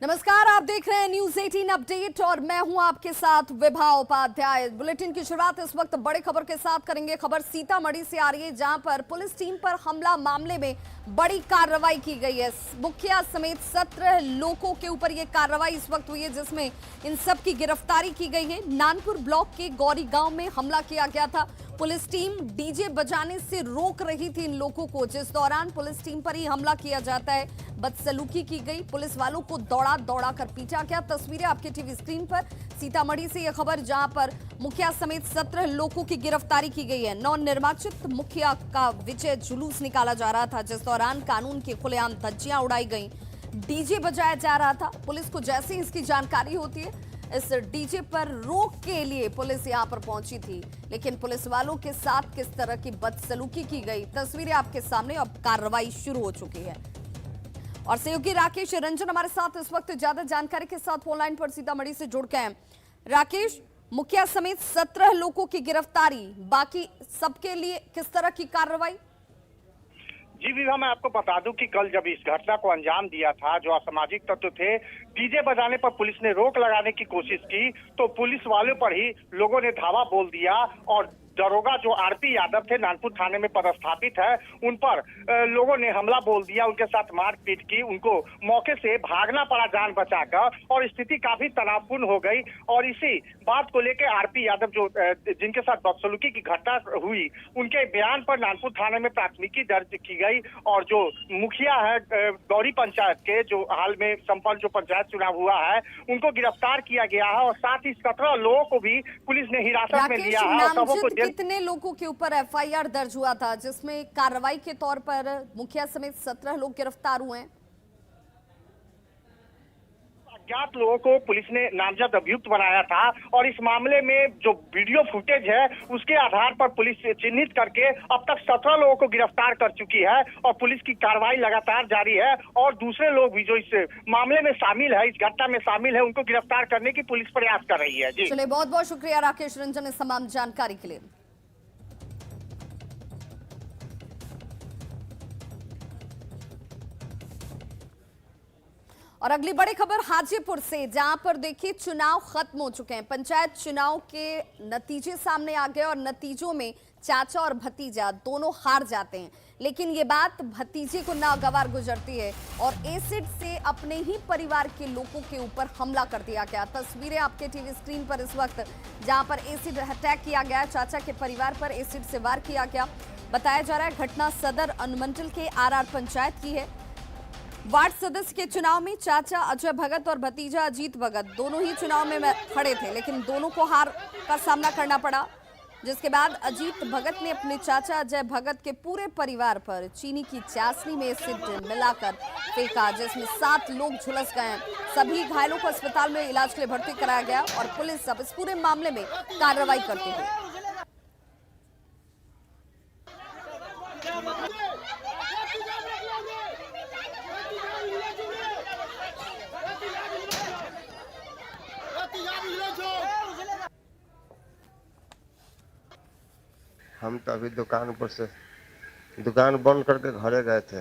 नमस्कार, आप देख रहे हैं न्यूज 18 अपडेट और मैं हूं आपके साथ विभा उपाध्याय। बुलेटिन की शुरुआत इस वक्त बड़ी खबर के साथ करेंगे। खबर सीतामढ़ी से आ रही है, जहां पर पुलिस टीम पर हमला मामले में बड़ी कार्रवाई की गई है। मुखिया समेत 17 लोगों के ऊपर यह कार्रवाई इस वक्त हुई है, जिसमें इन सब की गिरफ्तारी की गई है। नानपुर ब्लॉक के गौरी गांव में हमला किया गया था। पुलिस टीम डीजे बजाने से रोक रही थी इन लोगों को, जिस दौरान पुलिस टीम पर ही हमला किया जाता है। बदसलूकी की गई, पुलिस वालों को दौड़ा कर पीटा गया। तस्वीरें आपके टीवी स्क्रीन पर। सीतामढ़ी से यह खबर, जहां पर मुखिया समेत 17 लोगों की गिरफ्तारी की गई है। नवनिर्वाचित मुखिया का विजय जुलूस निकाला जा रहा था, जिस दौरान कानून की खुलेआम धज्जियां उड़ाई गई, डीजे बजाया जा रहा था। पुलिस को जैसे ही इसकी जानकारी होती है, इस डीजे पर रोक के लिए पुलिस यहां पर पहुंची थी, लेकिन पुलिस वालों के साथ किस तरह की बदसलूकी की गई, तस्वीरें आपके सामने। अब कार्रवाई शुरू हो चुकी है और सहयोगी राकेश रंजन हमारे साथ इस वक्त ज्यादा जानकारी के साथ ऑनलाइन पर सीतामढ़ी से जुड़ गए हैं। राकेश, मुखिया समेत 17 लोगों की गिरफ्तारी, बाकी सबके लिए किस तरह की कार्रवाई? जी विभा, मैं आपको बता दूं कि कल जब इस घटना को अंजाम दिया था, जो असामाजिक तत्व थे, डीजे बजाने पर पुलिस ने रोक लगाने की कोशिश की, तो पुलिस वालों पर ही लोगों ने धावा बोल दिया और दरोगा जो आरपी यादव थे, नानपुर थाने में पदस्थापित है, उन पर लोगों ने हमला बोल दिया, उनके साथ मारपीट की, उनको मौके से भागना पड़ा जान बचाकर और स्थिति काफी तनावपूर्ण हो गई। और इसी बात को लेकर आरपी यादव जो जिनके साथ बदसलूकी की घटना हुई, उनके बयान पर नानपुर थाने में प्राथमिकी दर्ज की गई और जो मुखिया है गौरी पंचायत के, जो हाल में संपन्न जो पंचायत चुनाव हुआ है, उनको गिरफ्तार किया गया है और साथ ही 17 लोगों को भी पुलिस ने हिरासत में लिया है और सबों को कितने लोगों के ऊपर एफआईआर दर्ज हुआ था, जिसमें कार्रवाई के तौर पर मुखिया समेत 17 लोग गिरफ्तार हुए हैं? अज्ञात लोगों को पुलिस ने नामजद अभियुक्त बनाया था और इस मामले में जो वीडियो फुटेज है, उसके आधार पर पुलिस चिन्हित करके अब तक 17 लोगों को गिरफ्तार कर चुकी है और पुलिस की कार्रवाई लगातार जारी है। और दूसरे लोग भी जो इस मामले में शामिल है, इस घटना में शामिल है, उनको गिरफ्तार करने की पुलिस प्रयास कर रही है। जी चलिए, बहुत बहुत शुक्रिया राकेश रंजन इस तमाम जानकारी के लिए। और अगली बड़ी खबर हाजीपुर से, जहां पर देखिए चुनाव खत्म हो चुके हैं। पंचायत चुनाव के नतीजे सामने आ गए और नतीजों में चाचा और भतीजा दोनों हार जाते हैं, लेकिन ये बात भतीजे को नागवार गुजरती है और एसिड से अपने ही परिवार के लोगों के ऊपर हमला कर दिया गया। तस्वीरें आपके टीवी स्क्रीन पर इस वक्त, जहां पर एसिड अटैक किया गया, चाचा के परिवार पर एसिड से वार किया गया। बताया जा रहा है घटना सदर अनुमंडल के आरआर पंचायत की है। वार्ड सदस्य के चुनाव में चाचा अजय भगत और भतीजा अजीत भगत दोनों ही चुनाव में खड़े थे, लेकिन दोनों को हार का सामना करना पड़ा, जिसके बाद अजीत भगत ने अपने चाचा अजय भगत के पूरे परिवार पर चीनी की चाशनी में एसिड मिलाकर फेंका, जिसमें 7 लोग झुलस गए। सभी घायलों को अस्पताल में इलाज के लिए भर्ती कराया गया और पुलिस अब इस पूरे मामले में कार्रवाई करती है। हम तो अभी दुकान बंद करके घरे गए थे।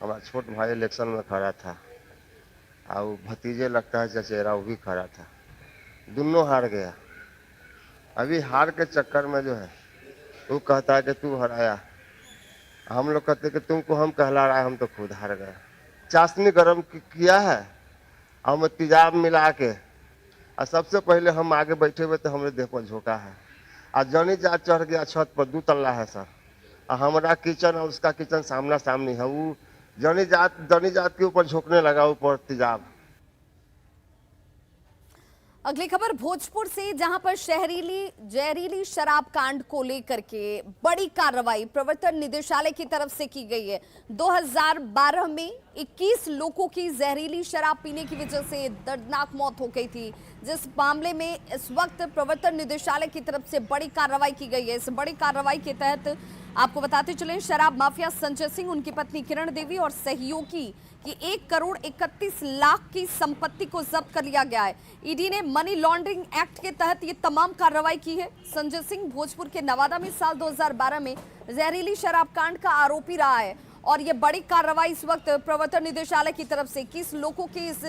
हमारा छोट भाई इलेक्शन में खड़ा था और भतीजे लगता है चचेरा, वो भी खड़ा था। दोनों हार गया। अभी हार के चक्कर में जो है, वो कहता है कि तू हराया, हम लोग कहते कि तुमको हम कहला रहा है, हम तो खुद हार गए। चाशनी गर्म किया है और तेजाब मिला के, और सबसे पहले हम आगे बैठे हुए तो हमरे देह पर झोंका है। आज जनी जात चढ़ गया छत पर, 2 तल्ला है सर, और हमारा किचन और उसका किचन सामना सामनी है। वो जनी जात के ऊपर झोंकने लगा ऊपर तेजाब। अगली खबर भोजपुर से, जहां पर जहरीली शराब कांड को लेकर के बड़ी कार्रवाई प्रवर्तन निदेशालय की तरफ से की गई है। 2012 में 21 लोगों की जहरीली शराब पीने की वजह से दर्दनाक मौत हो गई थी, जिस मामले में इस वक्त प्रवर्तन निदेशालय की तरफ से बड़ी कार्रवाई की गई है। इस बड़ी कार्रवाई के तहत आपको बताते चलें, शराब माफिया संजय सिंह, उनकी पत्नी किरण देवी और सहयोगी की 1 करोड़ 31 लाख की संपत्ति को जब्त कर लिया गया है। ईडी ने मनी लॉन्ड्रिंग एक्ट के तहत ये तमाम कार्रवाई की है। संजय सिंह भोजपुर के नवादा में साल 2012 में जहरीली शराब कांड का आरोपी रहा है और ये बड़ी कार्रवाई इस वक्त प्रवर्तन निदेशालय की तरफ से 21 लोगों की इस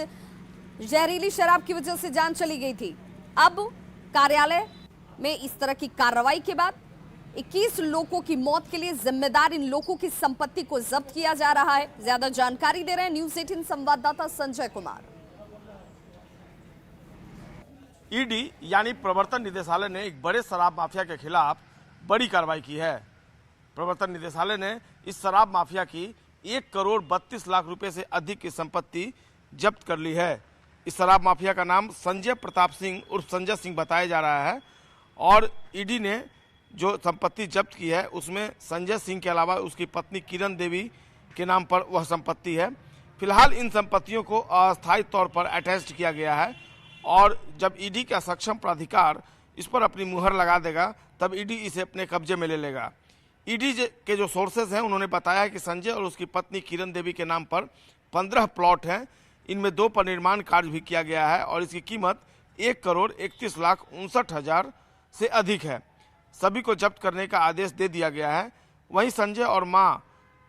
जहरीली शराब की वजह से जान चली गई थी। अब कार्यालय में इस तरह की कार्रवाई के बाद 21 लोगों की मौत के लिए जिम्मेदार इन लोगों की संपत्ति को जब्त किया जा रहा है। ज्यादा जानकारी दे रहे हैं न्यूज़ 18 संवाददाता संजय कुमार। ईडी यानी प्रवर्तन निदेशालय ने एक बड़े शराब माफिया के खिलाफ बड़ी कार्रवाई की है। प्रवर्तन निदेशालय ने इस शराब माफिया की 1 करोड़ 32 लाख रुपए से अधिक की संपत्ति जब्त कर ली है। इस शराब माफिया का नाम संजय प्रताप सिंह उर्फ संजय सिंह बताया जा रहा है और ईडी ने जो संपत्ति जब्त की है उसमें संजय सिंह के अलावा उसकी पत्नी किरण देवी के नाम पर वह संपत्ति है। फिलहाल इन संपत्तियों को अस्थायी तौर पर अटैच किया गया है और जब ईडी का सक्षम प्राधिकार इस पर अपनी मुहर लगा देगा तब ईडी इसे अपने कब्जे में ले लेगा। ईडी के जो सोर्सेज हैं उन्होंने बताया है कि संजय और उसकी पत्नी किरण देवी के नाम पर 15 प्लॉट हैं। इनमें 2 पर निर्माण कार्य भी किया गया है और इसकी कीमत 1 करोड़ 31 लाख 59 हजार से अधिक है। सभी को जब्त करने का आदेश दे दिया गया है। वहीं संजय और मां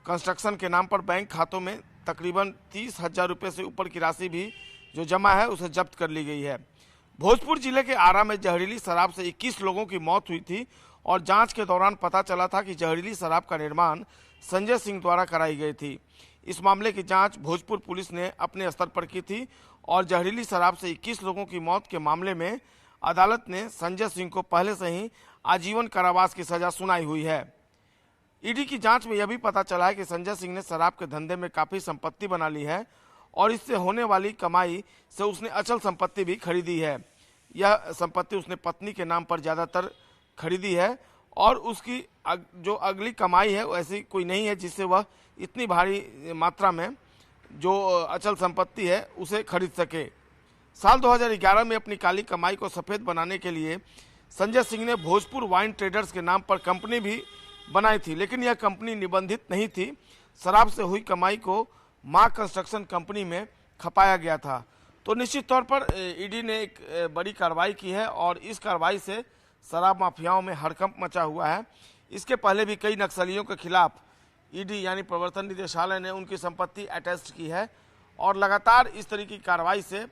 कंस्ट्रक्शन के नाम पर बैंक खातों में तकरीबन 30,000 रुपये से ऊपर की राशि भी जो जमा है उसे जब्त कर ली गई है। भोजपुर जिले के आरा में जहरीली शराब से 21 लोगों की मौत हुई थी और जांच के दौरान पता चला था कि जहरीली शराब का निर्माण संजय सिंह द्वारा कराई गई थी। इस मामले की जांच भोजपुर पुलिस ने अपने स्तर पर की थी और जहरीली शराब से 21 लोगों की मौत के मामले में अदालत ने संजय सिंह को पहले से ही आजीवन कारावास की सजा सुनाई हुई है। ईडी की जांच में यह भी पता चला है कि संजय सिंह ने शराब के धंधे में काफ़ी संपत्ति बना ली है और इससे होने वाली कमाई से उसने अचल संपत्ति भी खरीदी है। यह संपत्ति उसने पत्नी के नाम पर ज़्यादातर खरीदी है और उसकी जो अगली कमाई है ऐसी कोई नहीं है जिससे वह इतनी भारी मात्रा में जो अचल संपत्ति है उसे खरीद सके। साल 2011 में अपनी काली कमाई को सफ़ेद बनाने के लिए संजय सिंह ने भोजपुर वाइन ट्रेडर्स के नाम पर कंपनी भी बनाई थी, लेकिन यह कंपनी निबंधित नहीं थी। शराब से हुई कमाई को मां कंस्ट्रक्शन कंपनी में खपाया गया था। तो निश्चित तौर पर ईडी ने एक बड़ी कार्रवाई की है और इस कार्रवाई से शराब माफियाओं में हड़कंप मचा हुआ है। इसके पहले भी कई नक्सलियों के खिलाफ ईडी यानी प्रवर्तन निदेशालय ने उनकी संपत्ति अटैच की है और लगातार इस तरह की कार्रवाई से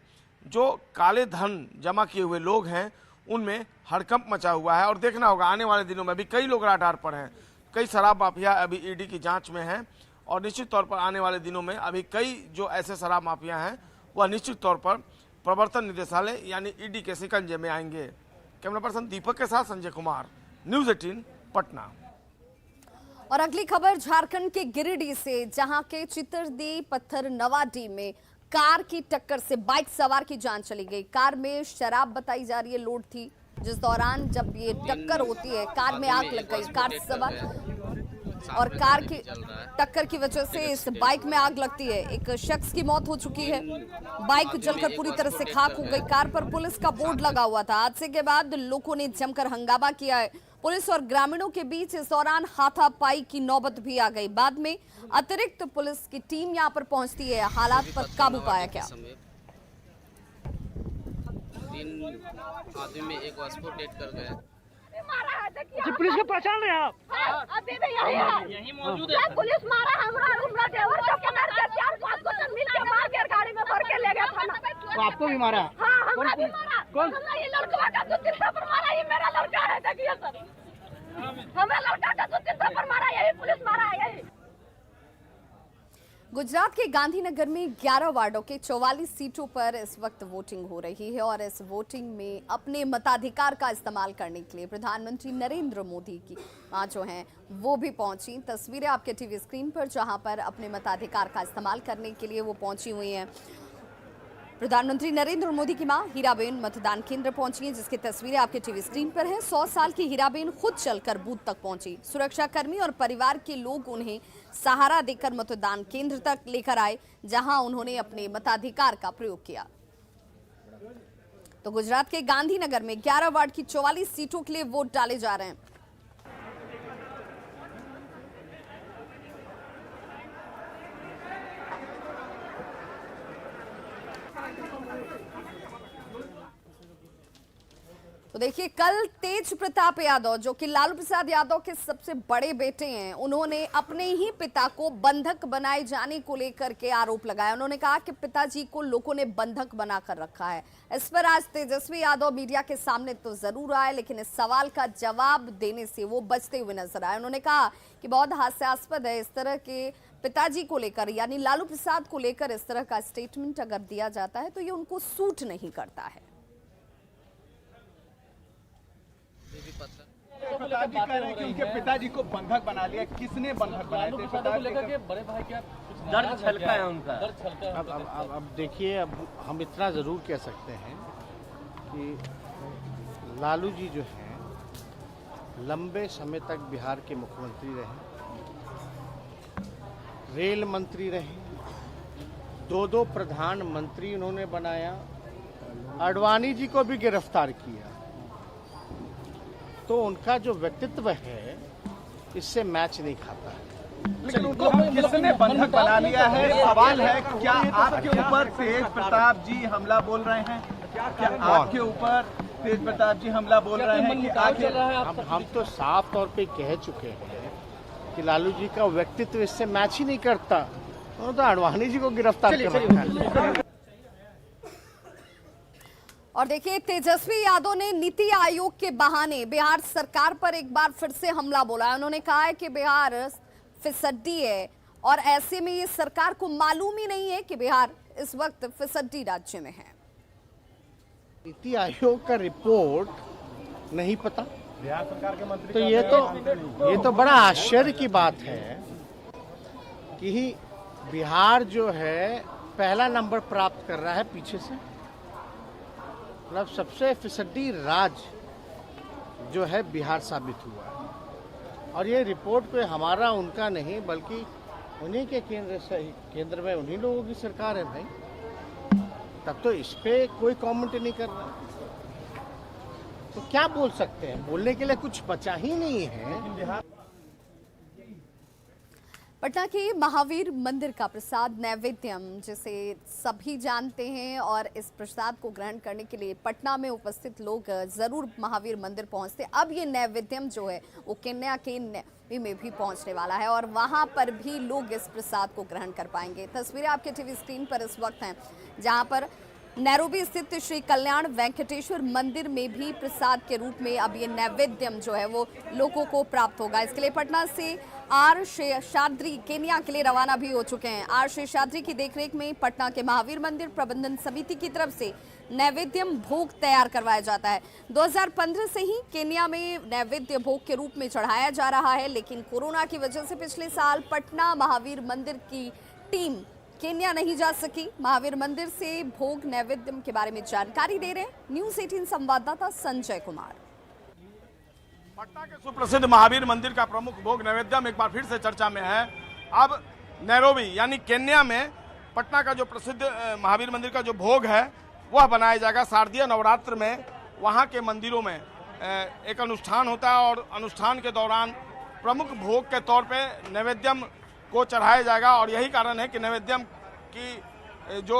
जो काले धन जमा किए हुए लोग हैं उनमें हड़कंप मचा हुआ है। और देखना होगा आने वाले दिनों में अभी कई लोग राडार पर हैं, कई शराब माफिया अभी ईडी की जांच में हैं और निश्चित तौर पर आने वाले दिनों में अभी कई जो ऐसे शराब माफिया हैं वह निश्चित तौर पर प्रवर्तन निदेशालय यानी ईडी के शिकंजे में आएंगे। कैमरा पर्सन दीपक के साथ संजय कुमार, न्यूज़ 18 पटना। और अगली खबर झारखंड के गिरिडीह से, जहां के चितरदी पत्थर नवाडी में कार की टक्कर से बाइक सवार की जान चली गई। कार में शराब बताई जा रही है लोड थी, जिस दौरान जब ये टक्कर होती है कार में आग लग गई। कार सवार और कार की टक्कर की वजह से इस बाइक में आग लगती है। एक शख्स की मौत हो चुकी है, बाइक जलकर पूरी तरह से खाक हो गई। कार पर पुलिस का बोर्ड लगा हुआ था। हादसे के बाद लोगों ने जमकर हंगामा किया है। पुलिस और ग्रामीणों के बीच इस दौरान हाथापाई की नौबत भी आ गई। बाद में अतिरिक्त पुलिस की टीम यहां पर पहुंचती है, हालात पर काबू पाया क्या। 3 आदमी में एक वास्पो डेट कर गए। पुलिस को पहचान रहे हैं आप? अभी भी यही मौजूद है। पुलिस मारा हमरा देवर को पकड़ के 4-5 को तो मिल के मार के गाड़ी में भर के ले गया थाना। तो आपको भी मारा? हाँ, हमरा भी मारा। कौन? ये लड़का का 2-3 थप्पड़ मारा। ये मेरा लड़का है, देखिए सर, हमें लड़का का 2-3 थप्पड़ मारा। यही पुलिस मारा है। यही गुजरात के गांधीनगर में 11 वार्डों के 44 सीटों पर इस वक्त वोटिंग हो रही है और इस वोटिंग में अपने मताधिकार का इस्तेमाल करने के लिए प्रधानमंत्री नरेंद्र मोदी की मां जो हैं वो भी पहुंची। तस्वीरें आपके टीवी स्क्रीन पर, जहां पर अपने मताधिकार का इस्तेमाल करने के लिए वो पहुंची हुई हैं। प्रधानमंत्री नरेंद्र मोदी की मां हीराबेन मतदान केंद्र पहुंची हैं, जिसकी तस्वीरें आपके टीवी स्क्रीन पर हैं। 100 साल की हीराबेन खुद चलकर बूथ तक पहुंची। सुरक्षाकर्मी और परिवार के लोग उन्हें सहारा देकर मतदान केंद्र तक लेकर आए, जहां उन्होंने अपने मताधिकार का प्रयोग किया। तो गुजरात के गांधीनगर में 11 वार्ड की 44 सीटों के लिए वोट डाले जा रहे हैं। तो देखिए, कल तेज प्रताप यादव जो कि लालू प्रसाद यादव के सबसे बड़े बेटे हैं, उन्होंने अपने ही पिता को बंधक बनाए जाने को लेकर के आरोप लगाया। उन्होंने कहा कि पिताजी को लोगों ने बंधक बनाकर रखा है। इस पर आज तेजस्वी यादव मीडिया के सामने तो जरूर आए, लेकिन इस सवाल का जवाब देने से वो बचते हुए नजर आए। उन्होंने कहा कि बहुत हास्यास्पद है इस तरह के पिताजी को लेकर, यानी लालू प्रसाद को लेकर इस तरह का स्टेटमेंट अगर दिया जाता है तो ये उनको सूट नहीं करता है। पिताजी कह रहे हैं कि उनके पिताजी को बंधक बना लिया। किसने बंधक बनाए थे? को लेकर के बड़े भाई क्या दर्द छलका है उनका, दर्द छलका है। अब देखिए, अब हम इतना ज़रूर कह सकते हैं कि लालू जी जो हैं लंबे समय तक बिहार के मुख्यमंत्री रहे, रेल मंत्री रहे, 2 प्रधानमंत्री उन्होंने बनाया, आडवाणी जी को भी गिरफ्तार किया। तो उनका जो व्यक्तित्व है इससे मैच नहीं खाता है। लेकिन उनको किसने बंधक बना लिया है? सवाल है, क्या आपके ऊपर तेज प्रताप जी हमला बोल रहे हैं? क्या आपके ऊपर तेज प्रताप जी हमला बोल रहे हैं कि आखिर हम तो साफ तौर पे कह चुके हैं कि लालू जी का व्यक्तित्व इससे मैच ही नहीं करता। उन्होंने तो आडवाणी जी को गिरफ्तार कर रखा है। और देखिए, तेजस्वी यादव ने नीति आयोग के बहाने बिहार सरकार पर एक बार फिर से हमला बोला है। उन्होंने कहा है कि बिहार फिसड्डी है और ऐसे में ये सरकार को मालूम ही नहीं है कि बिहार इस वक्त फिसड्डी राज्य में है। नीति आयोग का रिपोर्ट नहीं पता बिहार सरकार के मंत्री, तो ये तो बड़ा आश्चर्य की बात है कि बिहार जो है पहला नंबर प्राप्त कर रहा है पीछे से। मतलब सबसे फिसड्डी राज्य जो है बिहार साबित हुआ है। और ये रिपोर्ट कोई हमारा उनका नहीं, बल्कि उन्हीं के केंद्र में उन्हीं लोगों की सरकार है भाई। तब तो इस पे कोई कमेंट नहीं कर रहा, तो क्या बोल सकते हैं? बोलने के लिए कुछ बचा ही नहीं है। पटना के महावीर मंदिर का प्रसाद नैवेद्यम, जिसे सभी जानते हैं, और इस प्रसाद को ग्रहण करने के लिए पटना में उपस्थित लोग जरूर महावीर मंदिर पहुंचते। अब ये नैवेद्यम जो है वो केन्या के नैरोबी में भी पहुंचने वाला है और वहां पर भी लोग इस प्रसाद को ग्रहण कर पाएंगे। तस्वीरें आपके टीवी स्क्रीन पर इस वक्त हैं, जहां पर नैरोबी स्थित श्री कल्याण वेंकटेश्वर मंदिर में भी प्रसाद के रूप में अब ये नैवेद्यम जो है वो लोगों को प्राप्त होगा। इसके लिए पटना से आर शेषाद्री केन्या के लिए रवाना भी हो चुके हैं। आर शेषाद्री की देखरेख में पटना के महावीर मंदिर प्रबंधन समिति की तरफ से नैवेद्यम भोग तैयार करवाया जाता है। 2015 से ही केन्या में नैवेद्य भोग के रूप में चढ़ाया जा रहा है, लेकिन कोरोना की वजह से पिछले साल पटना महावीर मंदिर की टीम केन्या नहीं जा सकी। महावीर मंदिर से भोग नैवेद्यम के बारे में जानकारी दे रहे हैं न्यूज़ 18 संवाददाता संजय कुमार। पटना के सुप्रसिद्ध महावीर मंदिर का प्रमुख भोग नैवेद्यम एक बार फिर से चर्चा में है। अब नैरोबी यानी केन्या में पटना का जो प्रसिद्ध महावीर मंदिर का जो भोग है वह बनाया जाएगा। शारदीय नवरात्र में वहां के मंदिरों में एक अनुष्ठान होता है और अनुष्ठान के दौरान प्रमुख भोग के तौर पे नैवेद्यम को चढ़ाया जाएगा। और यही कारण है कि नैवेद्यम की जो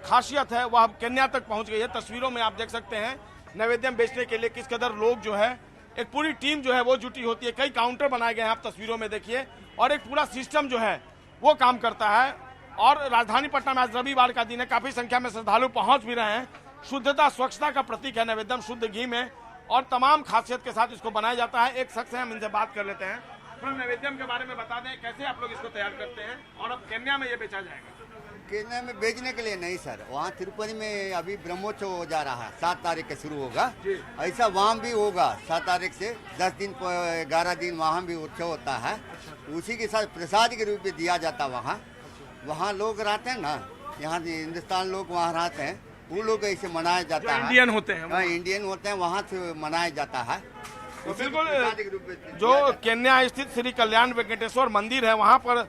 खासियत है वह अब केन्या तक पहुंच गई है। तस्वीरों में आप देख सकते हैं नैवेद्यम बेचने के लिए किस कदर लोग जो है, एक पूरी टीम जो है वो जुटी होती है। कई काउंटर बनाए गए हैं, आप तस्वीरों में देखिए, और एक पूरा सिस्टम जो है वो काम करता है। और राजधानी पटना में आज रविवार का दिन है, काफी संख्या में श्रद्धालु पहुंच भी रहे हैं। शुद्धता स्वच्छता का प्रतीक है नैवेद्यम, शुद्ध घी में और तमाम खासियत के साथ इसको बनाया जाता है। एक शख्स है, हम इनसे बात कर लेते हैं। नैवेद्यम के बारे में बता दें, कैसे आप लोग इसको तैयार करते हैं और अब केन्या में ये बेचा जाएगा? केन्या में बेचने के लिए नहीं सर, वहाँ तिरुपति में अभी ब्रह्मोत्सव हो जा रहा है, 7 तारीख से शुरू होगा। ऐसा वहाँ भी होगा 7 तारीख से 10 दिन 11 दिन वहाँ भी उत्सव होता है। उसी के साथ प्रसाद के रूप में दिया जाता है। वहाँ लोग रहते हैं ना, यहाँ हिंदुस्तान लोग वहाँ रहते हैं, वो लोग ऐसे मनाया जाता है। इंडियन होते हैं, हाँ इंडियन होते हैं, वहाँ से मनाया जाता है। तो बिल्कुल जो केन्या स्थित श्री कल्याण वेंकटेश्वर मंदिर है वहाँ पर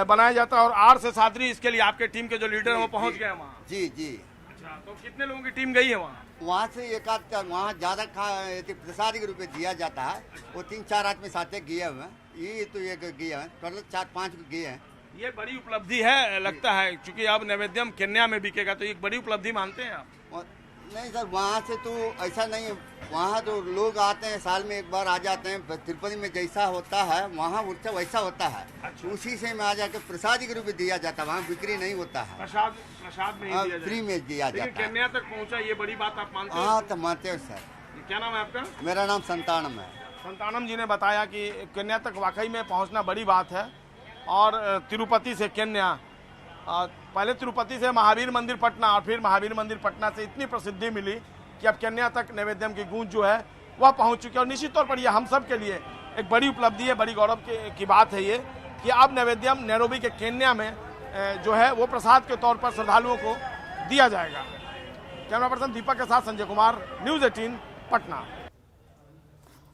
बनाया जाता है और आर शेषाद्री इसके लिए आपके टीम के जो लीडर हैं वो पहुँच गए हैं वहाँ। जी जी। अच्छा, तो कितने लोगों की टीम गई है वहाँ? वहाँ से एक आध, वहाँ ज्यादा प्रसाद के रूप में दिया जाता है। वो 3-4 आदमी साथ गए हुए हैं, ये तो एक गए हैं, टोटल 4-5 गए हैं। ये बड़ी उपलब्धि है लगता है, क्योंकि अब नैवेद्यम केन्या में बिकेगा, तो एक बड़ी उपलब्धि मानते हैं आप? नहीं सर, वहाँ से तो ऐसा नहीं है। वहाँ तो लोग आते हैं, साल में एक बार आ जाते हैं। तिरुपति में जैसा होता है वहाँ उत्सव वैसा होता है। उसी से में आ जाकर प्रसाद के रूप में दिया जाता है। वहाँ बिक्री नहीं होता है, प्रसाद में ही दिया फ्री में दिया जाता है। कन्या तक पहुंचा, ये बड़ी बात आप मानते हैं? हाँ तो मानते हो सर। क्या नाम है आपका? मेरा नाम संतानम है। संतानम जी ने बताया कि कन्या तक वाकई में पहुंचना बड़ी बात है। और तिरुपति से कन्या, पहले तिरुपति से महावीर मंदिर पटना और फिर महावीर मंदिर पटना से इतनी प्रसिद्धि मिली कि अब कन्या तक नैवेद्यम की गूंज जो है वह पहुंच चुकी है। और निश्चित तौर पर यह हम सब के लिए एक बड़ी उपलब्धि है, बड़ी गौरव की बात है ये कि अब नैवेद्यम नैरोबी के केन्या में जो है वो प्रसाद के तौर पर श्रद्धालुओं को दिया जाएगा। कैमरा पर्सन दीपक के साथ संजय कुमार, न्यूज़ 18 पटना।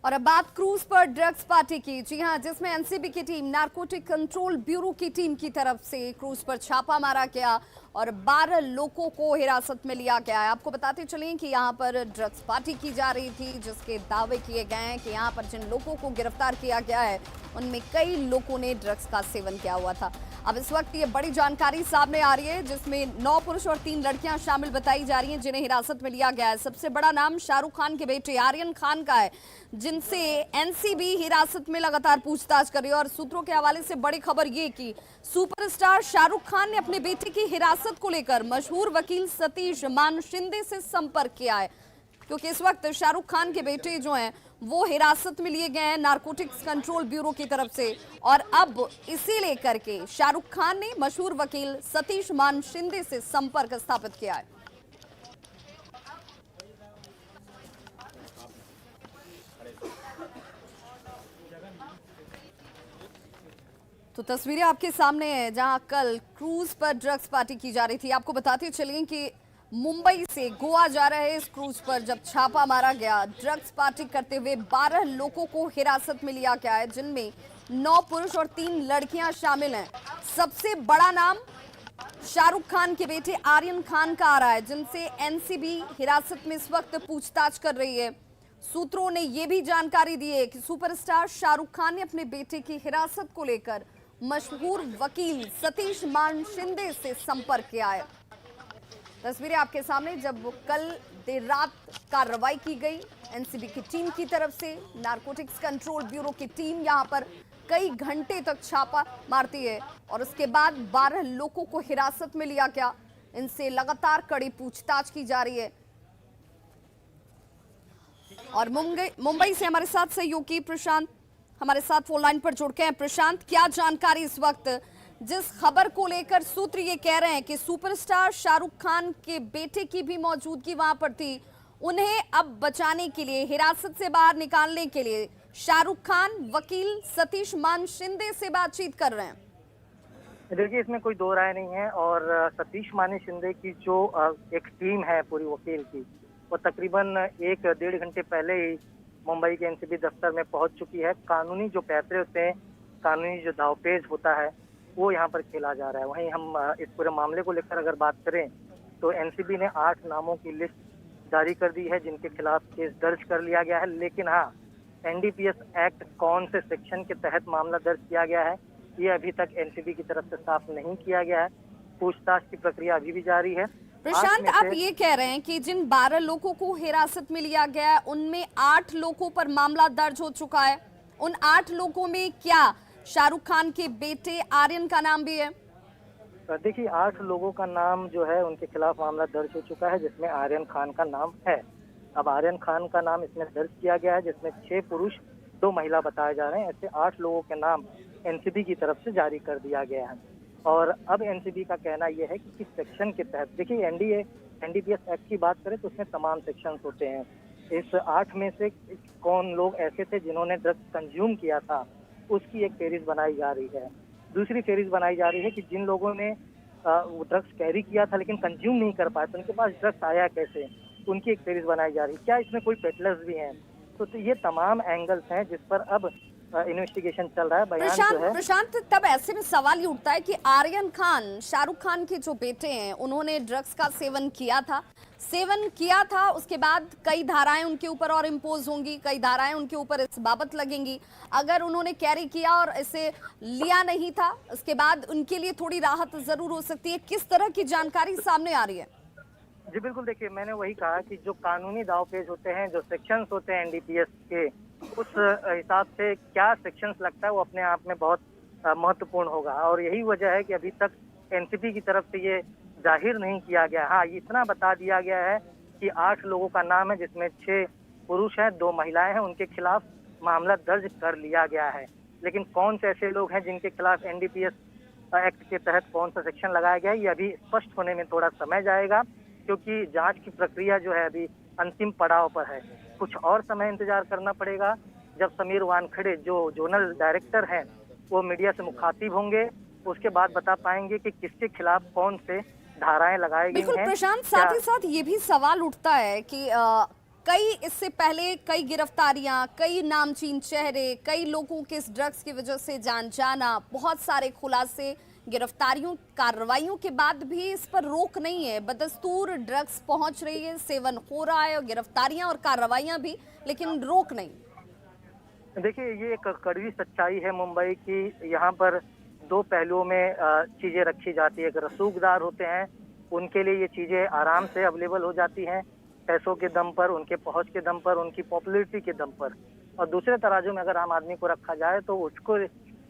और अब बात क्रूज पर ड्रग्स पार्टी की। जी हां, जिसमें एनसीबी की टीम, नारकोटिक कंट्रोल ब्यूरो की टीम की तरफ से क्रूज पर छापा मारा गया और 12 लोगों को हिरासत में लिया गया है। आपको बताते चलें कि यहां पर ड्रग्स पार्टी की जा रही थी, जिसके दावे किए गए हैं कि यहां पर जिन लोगों को गिरफ्तार किया गया है उनमें कई लोगों ने ड्रग्स का सेवन किया हुआ था। अब इस वक्त ये बड़ी जानकारी सामने आ रही है, जिसमें 9 पुरुष और 3 लड़कियां शामिल बताई जा रही हैं जिन्हें हिरासत में लिया गया है। सबसे बड़ा नाम शाहरुख खान के बेटे आर्यन खान का है, जिनसे एनसीबी हिरासत में लगातार पूछताछ कर रही है। और सूत्रों के हवाले से बड़ी खबर ये कि सुपरस्टार शाहरुख खान ने अपने बेटे की हिरासत को लेकर मशहूर वकील सतीश मान शिंदे से संपर्क किया है, क्योंकि इस वक्त शाहरुख खान के बेटे जो हैं वो हिरासत में लिए गए हैं नारकोटिक्स कंट्रोल ब्यूरो की तरफ से। और अब इसी लेकर के शाहरुख खान ने मशहूर वकील सतीश मान शिंदे से संपर्क स्थापित किया है। तो तस्वीरें आपके सामने हैं, जहां कल क्रूज पर ड्रग्स पार्टी की जा रही थी। आपको बताते चलिए कि मुंबई से गोवा जा रहे इस क्रूज पर जब छापा मारा गया, ड्रग्स पार्टी करते हुए 12 लोगों को हिरासत में लिया गया है, जिनमें 9 पुरुष और 3 लड़कियां शामिल हैं। सबसे बड़ा नाम शाहरुख खान के बेटे आर्यन खान का आ रहा है, जिनसे एनसीबी हिरासत में इस वक्त पूछताछ कर रही है। सूत्रों ने यह भी जानकारी दी है कि सुपरस्टार शाहरुख खान ने अपने बेटे की हिरासत को लेकर मशहूर वकील सतीश मान शिंदे से संपर्क किया है। तस्वीरें आपके सामने, जब कल देर रात कार्रवाई की गई एनसीबी की टीम की तरफ से, नारकोटिक्स कंट्रोल ब्यूरो की टीम यहां पर कई घंटे तक छापा मारती है और उसके बाद 12 लोगों को हिरासत में लिया गया। इनसे लगातार कड़ी पूछताछ की जा रही है। और मुंबई से हमारे साथ सहयोगी प्रशांत हमारे साथ फोन लाइन पर जुड़ गए हैं। प्रशांत, क्या जानकारी इस वक्त, जिस खबर को लेकर सूत्र ये कह रहे हैं कि सुपरस्टार शाहरुख खान के बेटे की भी मौजूदगी वहां पर थी, उन्हें अब बचाने के लिए, हिरासत से बाहर निकालने के लिए शाहरुख खान वकील सतीश मान शिंदे से बातचीत कर रहे हैं? देखिए, इसमें कोई दो राय नहीं है। और सतीश मान शिंदे की जो एक टीम है पूरी वकील की, वो तकरीबन 1-1.5 घंटे पहले ही मुंबई के एनसीबी दफ्तर में पहुंच चुकी है। कानूनी जो पैतरे होते हैं, कानूनी जो दावपेच होता है, वो यहाँ पर खेला जा रहा है। वहीं हम इस पूरे मामले को लेकर अगर बात करें तो एनसीबी ने 8 नामों की लिस्ट जारी कर दी है, जिनके खिलाफ केस दर्ज कर लिया गया है। लेकिन हाँ, एनडीपीएस एक्ट कौन से सेक्शन के तहत मामला दर्ज किया गया है, ये अभी तक एनसीबी की तरफ से साफ नहीं किया गया है। पूछताछ की प्रक्रिया अभी भी जारी है। प्रशांत, आप ये कह रहे हैं कि जिन 12 लोगों को हिरासत में लिया गया है, उनमें 8 लोगों पर मामला दर्ज हो चुका है। उन 8 लोगों में क्या शाहरुख खान के बेटे आर्यन का नाम भी है? देखिए, 8 लोगों का नाम जो है उनके खिलाफ मामला दर्ज हो चुका है, जिसमें आर्यन खान का नाम है। अब आर्यन खान का नाम इसमें दर्ज किया गया है, जिसमें 6 पुरुष 2 महिला बताए जा रहे हैं। ऐसे 8 लोगों के नाम एनसीबी की तरफ से जारी कर दिया गया है। और अब एनसीबी का कहना यह है कि किस सेक्शन के तहत, देखिए एनडीपीएस एक्ट की बात करें तो उसमें तमाम सेक्शंस होते हैं। इस 8 में से कौन लोग ऐसे थे जिन्होंने ड्रग्स कंज्यूम किया था, उसकी एक फेरिस्त बनाई जा रही है। दूसरी फेरिस्त बनाई जा रही है कि जिन लोगों ने ड्रग्स कैरी किया था लेकिन कंज्यूम नहीं कर पाए, तो उनके पास ड्रग्स आया कैसे, उनकी एक फेरिस्त बनाई जा रही है। क्या इसमें कोई पेटलर्स भी हैं? तो ये तमाम एंगल्स हैं जिस पर अब इन्वेस्टिगेशन चल रहा है। बयान जो है प्रशांत, तब ऐसे में सवाल ये उठता है कि आर्यन खान, शाहरुख खान के जो बेटे हैं, उन्होंने ड्रग्स का सेवन किया था, उसके बाद कई धाराएं उनके ऊपर और इम्पोज होंगी, कई धाराएं उनके ऊपर इस बाबत लगेंगी। अगर उन्होंने कैरी किया और इसे लिया नहीं था, उसके बाद उनके लिए थोड़ी राहत जरूर हो सकती है। किस तरह की जानकारी सामने आ रही है? जी बिल्कुल, देखिए मैंने वही कहा कि जो कानूनी दावपेच होते हैं, जो सेक्शंस होते हैं एनडीपीएस के, उस हिसाब से क्या सेक्शंस लगता है वो अपने आप में बहुत महत्वपूर्ण होगा। और यही वजह है कि अभी तक एनसीबी की तरफ से ये जाहिर नहीं किया गया। हाँ, इतना बता दिया गया है कि 8 लोगों का नाम है, जिसमें 6 पुरुष हैं, 2 महिलाएं हैं, उनके खिलाफ मामला दर्ज कर लिया गया है। लेकिन कौन से ऐसे लोग हैं जिनके खिलाफ एनडीपीएस एक्ट के तहत कौन सा सेक्शन लगाया गया है, ये अभी स्पष्ट होने में थोड़ा समय जाएगा, क्योंकि जांच की प्रक्रिया जो है अभी अंतिम पड़ाव पर है। कुछ और समय इंतजार करना पड़ेगा। जब समीर वानखेड़े जो जोनल डायरेक्टर हैं वो मीडिया से मुखातिब होंगे, उसके बाद बता पाएंगे कि किसके खिलाफ कौन से धाराएं लगाई गई बिल्कुल हैं। प्रशांत, साथ ही साथ ये भी सवाल उठता है कि कई इससे पहले कई गिरफ्तारियां, कई नामचीन चेहरे, कई लोगों के इस ड्रग्स की वजह से जान जाना, बहुत सारे खुलासे, गिरफ्तारियों, कार्रवाइयों के बाद भी इस पर रोक नहीं है। बदस्तूर ड्रग्स पहुंच रही है, सेवन हो रहा है, और गिरफ्तारियां और कार्रवाइयां भी, लेकिन रोक नहीं। देखिए, ये एक कड़वी सच्चाई है मुंबई की। यहाँ पर 2 पहलुओं में चीजें रखी जाती है। एक रसूखदार होते हैं, उनके लिए ये चीजें आराम से अवेलेबल हो जाती हैं, पैसों के दम पर, उनके पहुंच के दम पर, उनकी पॉपुलैरिटी के दम पर। और दूसरे तराजू में अगर आम आदमी को रखा जाए तो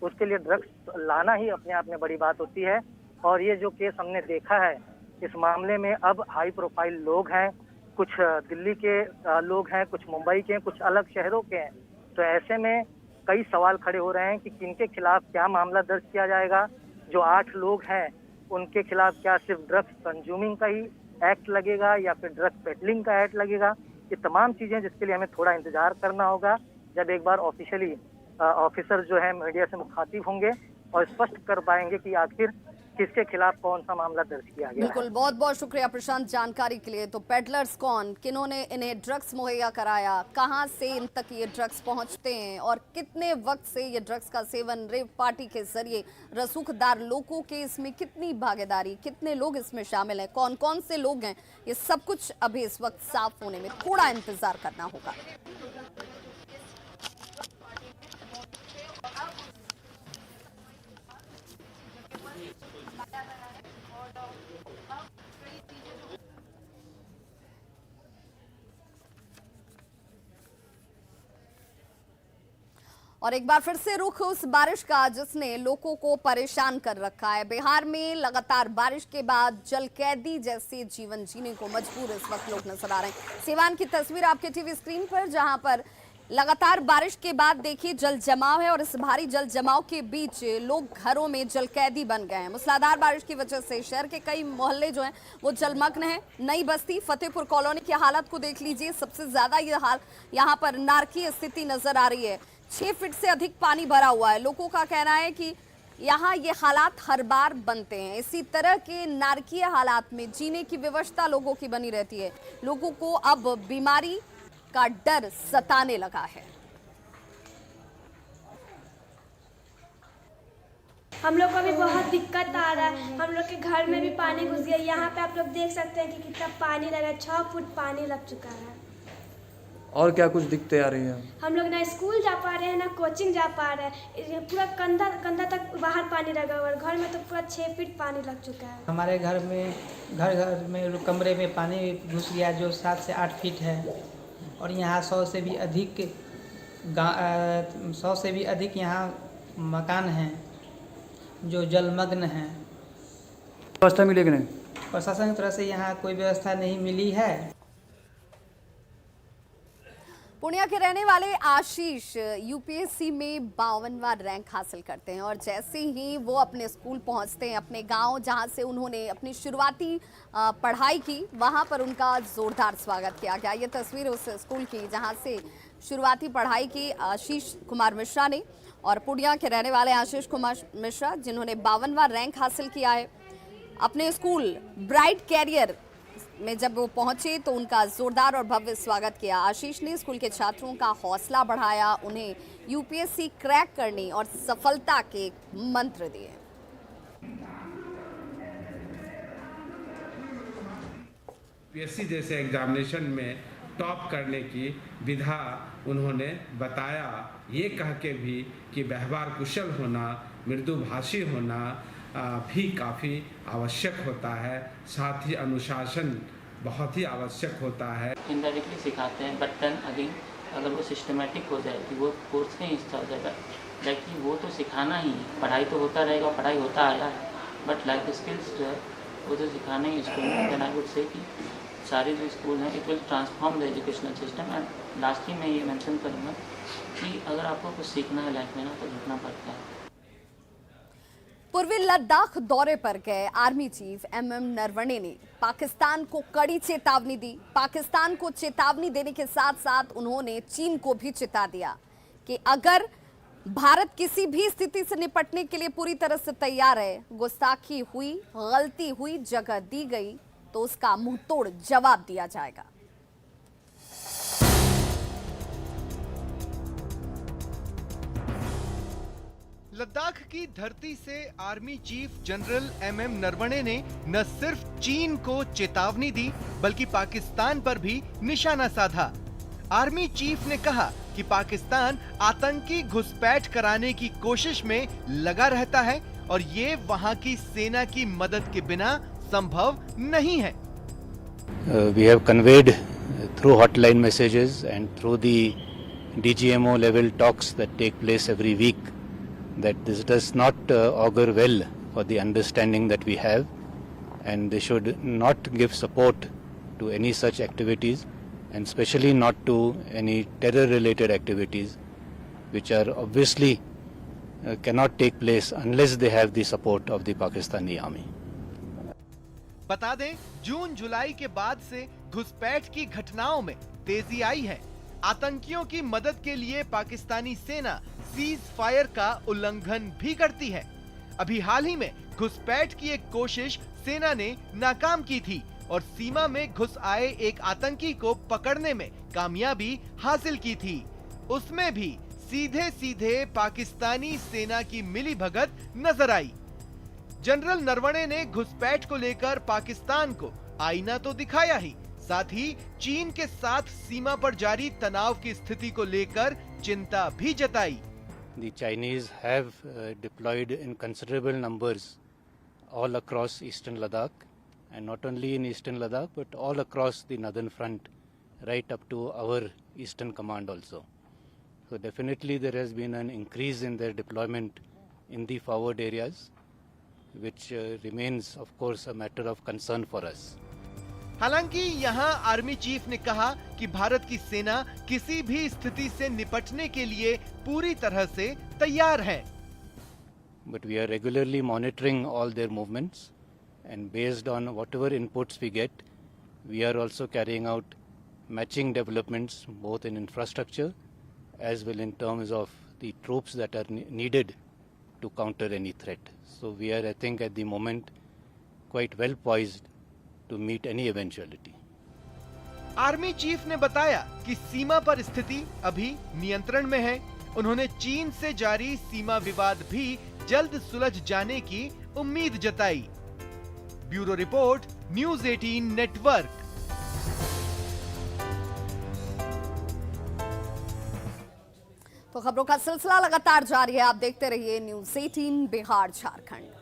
उसके लिए ड्रग्स लाना ही अपने आप में बड़ी बात होती है। और ये जो केस हमने देखा है, इस मामले में अब हाई प्रोफाइल लोग हैं, कुछ दिल्ली के लोग हैं, कुछ मुंबई के हैं, कुछ अलग शहरों के हैं। तो ऐसे में कई सवाल खड़े हो रहे हैं कि किनके खिलाफ क्या मामला दर्ज किया जाएगा। जो 8 लोग हैं उनके खिलाफ क्या सिर्फ ड्रग्स कंज्यूमिंग का ही एक्ट लगेगा या फिर ड्रग्स पेडलिंग का एक्ट लगेगा। ये तमाम चीजें जिसके लिए हमें थोड़ा इंतजार करना होगा, जब एक बार ऑफिशियली ऑफिसर जो है मीडिया से मुखातिब होंगे और स्पष्ट कर पाएंगे कि आखिर किसके खिलाफ कौन सा मामला दर्ज किया गया। बिल्कुल, बहुत बहुत शुक्रिया प्रशांत जानकारी के लिए। तो पेडलर्स कौन, किन्होंने इन्हें ड्रग्स मुहैया कराया, कहां से इन तक ये ड्रग्स पहुंचते हैं, और कितने वक्त से ये ड्रग्स का सेवन रेव पार्टी के जरिए, रसूखदार लोगों के इसमें कितनी भागीदारी, कितने लोग इसमें शामिल हैं, कौन कौन से लोग हैं, ये सब कुछ अभी इस वक्त साफ होने में थोड़ा इंतजार करना होगा। और एक बार फिर से रुख उस बारिश का जिसने लोगों को परेशान कर रखा है। बिहार में लगातार बारिश के बाद जलकैदी जैसे जीवन जीने को मजबूर इस वक्त लोग नजर आ रहे हैं। सीवान की तस्वीर आपके टीवी स्क्रीन पर, जहां पर लगातार बारिश के बाद देखिए जल जमाव है, और इस भारी जल जमाव के बीच लोग घरों में जलकैदी बन गए हैं। मूसलाधार बारिश की वजह से शहर के कई मोहल्ले जो हैं वो जलमग्न हैं। नई बस्ती फतेहपुर कॉलोनी की हालत को देख लीजिए, सबसे ज्यादा ये हाल यहाँ पर नारकीय स्थिति नजर आ रही है। 6 फीट से अधिक पानी भरा हुआ है। लोगों का कहना है कि यहाँ ये हालात हर बार बनते हैं। इसी तरह के नारकीय हालात में जीने की विवशता लोगों की बनी रहती है। लोगों को अब बीमारी का डर सताने लगा है। हम लोग को भी बहुत दिक्कत आ रहा है। हम लोग के घर में भी पानी घुस गया। यहाँ पे आप लोग देख सकते हैं कि कितना पानी लगा है। 6 फुट पानी लग चुका है। और क्या कुछ दिक्कतें आ रही हैं? हम लोग ना स्कूल जा पा रहे हैं, ना कोचिंग जा पा रहे हैं। पूरा कंधा तक बाहर पानी लगा हुआ है। घर में तो पूरा 6 फीट पानी लग चुका है। हमारे घर में कमरे में पानी घुस गया जो 7 से 8 फीट है। और यहाँ 100 से भी अधिक यहाँ मकान हैं जो जलमग्न हैं। व्यवस्था मिली कि नहीं? प्रशासन की तरफ से यहाँ कोई व्यवस्था नहीं मिली है। पूर्णिया के रहने वाले आशीष यूपीएससी में 52वां रैंक हासिल करते हैं, और जैसे ही वो अपने स्कूल पहुंचते हैं, अपने गांव जहां से उन्होंने अपनी शुरुआती पढ़ाई की, वहां पर उनका जोरदार स्वागत किया गया। ये तस्वीर उस स्कूल की जहां से शुरुआती पढ़ाई की आशीष कुमार मिश्रा ने। और पूर्णिया के रहने वाले आशीष कुमार मिश्रा जिन्होंने 52वां रैंक हासिल किया है, अपने स्कूल ब्राइट कैरियर में जब वो पहुंचे तो उनका जोरदार और भव्य स्वागत किया। आशीष ने स्कूल के छात्रों का हौसला बढ़ाया, उन्हें यूपीएससी क्रैक करने और सफलता के मंत्र दिए। यूपीएससी जैसे एग्जामिनेशन में टॉप करने की विधा उन्होंने बताया, ये कह के भी कि व्यवहार कुशल होना, मृदुभाषी होना भी काफ़ी आवश्यक होता है। साथ ही अनुशासन बहुत ही आवश्यक होता है। इनडायरेक्टली सिखाते हैं, बट देन अगेन अगर वो सिस्टमेटिक हो जाए कि वो कोर्स का हिस्सा हो जाएगा, लाइक वो तो सिखाना ही है, पढ़ाई तो होता रहेगा, पढ़ाई होता आया है, बट लाइफ स्किल्स जो है वो तो सिखाना ही स्कूल में। देन आई वुड से कि सारे जो स्कूल हैं it will transform the educational system. And lastly मैं ये मेंशन करूँगा कि अगर आपको कुछ सीखना है लाइफ में ना, तो झुकना पड़ता है। पूर्वी लद्दाख दौरे पर गए आर्मी चीफ एमएम नरवणे ने पाकिस्तान को कड़ी चेतावनी दी। पाकिस्तान को चेतावनी देने के साथ साथ उन्होंने चीन को भी चेता दिया कि अगर भारत किसी भी स्थिति से निपटने के लिए पूरी तरह से तैयार है, गुस्ताखी हुई, गलती हुई, जगह दी गई तो उसका मुंहतोड़ जवाब दिया जाएगा। लद्दाख की धरती से army chief general MM Naravane ने न सिर्फ चीन को चेतावनी दी बल्कि पाकिस्तान पर भी निशाना साधा। आर्मी चीफ ने कहा कि पाकिस्तान आतंकी घुसपैठ कराने की कोशिश में लगा रहता है और ये वहां की सेना की मदद के बिना संभव नहीं है। We have conveyed through hotline messages and through the DGMO level talks that take place every week that this does not augur well for the understanding that we have, and they should not give support to any such activities, and especially not to any terror related activities which are obviously cannot take place unless they have the support of the Pakistani army. बता दें, जून जुलाई के बाद से घुसपैठ की घटनाओं में तेजी आई है। आतंकियों की मदद के लिए पाकिस्तानी सेना सीज फायर का उल्लंघन भी करती है। अभी हाल ही में घुसपैठ की एक कोशिश सेना ने नाकाम की थी और सीमा में घुस आए एक आतंकी को पकड़ने में कामयाबी हासिल की थी। उसमें भी सीधे सीधे पाकिस्तानी सेना की मिलीभगत नजर आई। जनरल नरवणे ने घुसपैठ को लेकर पाकिस्तान को आईना तो दिखाया ही, साथ ही चीन के साथ सीमा पर जारी तनाव की स्थिति को लेकर चिंता भी जताई। The Chinese have deployed in considerable numbers all across eastern Ladakh, and not only in eastern Ladakh but all across the northern front, right up to our eastern command also. So definitely there has been an increase in their deployment in the forward areas, which remains of course a matter of concern for us. हालांकि यहाँ army chief ने कहा कि भारत की सेना किसी भी स्थिति से निपटने के लिए पूरी तरह से तैयार है। But we are regularly monitoring all their movements, and based on whatever inputs we get, we are also carrying out matching developments both in infrastructure as well in terms of the troops that are needed to counter any threat. So we are, I think, at the moment quite well poised to meet any eventuality. Army chief ने बताया कि सीमा पर स्थिति अभी नियंत्रण में है। उन्होंने चीन से जारी सीमा विवाद भी जल्द सुलझ जाने की उम्मीद जताई। Bureau report, news 18 network. तो खबरों का सिलसिला लगातार जारी है, आप देखते रहिए न्यूज़ 18 बिहार झारखंड।